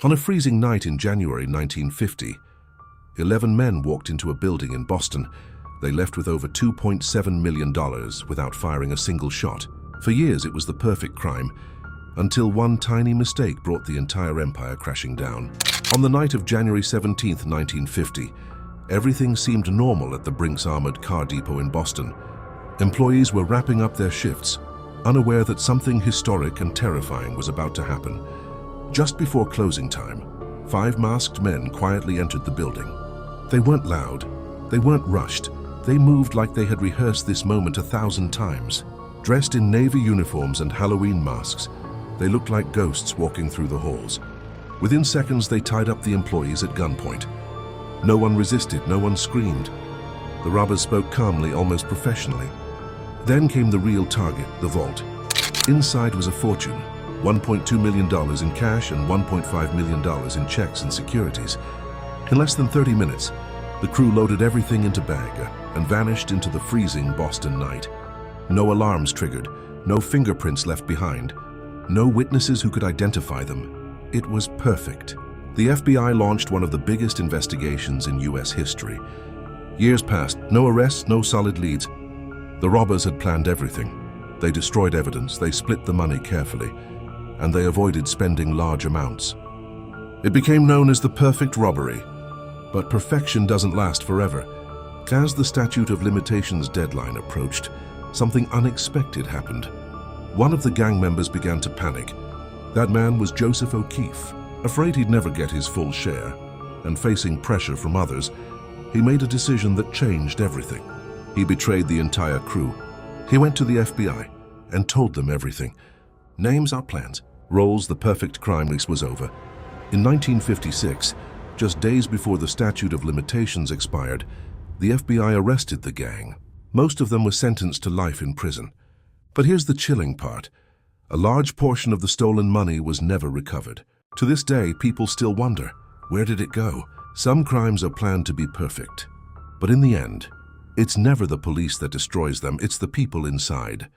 On a freezing night in January 1950, 11 men walked into a building in Boston. They left with over $2.7 million without firing a single shot. For years, it was the perfect crime, until one tiny mistake brought the entire empire crashing down. On the night of January 17, 1950, everything seemed normal at the Brink's armored car depot in Boston. Employees were wrapping up their shifts, unaware that something historic and terrifying was about to happen. Just before closing time, 5 masked men quietly entered the building. They weren't loud, they weren't rushed, they moved like they had rehearsed this moment 1,000 times. Dressed in navy uniforms and Halloween masks, they looked like ghosts walking through the halls. Within seconds, they tied up the employees at gunpoint. No one resisted, no one screamed. The robbers spoke calmly, almost professionally. Then came the real target, the vault. Inside was a fortune, $1.2 million in cash and $1.5 million in checks and securities. In less than 30 minutes, the crew loaded everything into bag and vanished into the freezing Boston night. No alarms triggered, no fingerprints left behind, no witnesses who could identify them. It was perfect. The FBI launched one of the biggest investigations in US history. Years passed, no arrests, no solid leads. The robbers had planned everything. They destroyed evidence, they split the money carefully, and they avoided spending large amounts. It became known as the perfect robbery. But perfection doesn't last forever. As the statute of limitations deadline approached, something unexpected happened. One of the gang members began to panic. That man was Joseph O'Keefe. Afraid he'd never get his full share, and facing pressure from others, he made a decision that changed everything. He betrayed the entire crew. He went to the FBI and told them everything. Names are plans. Roles, the perfect crime list was over. In 1956, just days before the statute of limitations expired, the FBI arrested the gang. Most of them were sentenced to life in prison. But here's the chilling part. A large portion of the stolen money was never recovered. To this day, people still wonder, where did it go? Some crimes are planned to be perfect. But in the end, it's never the police that destroys them, it's the people inside.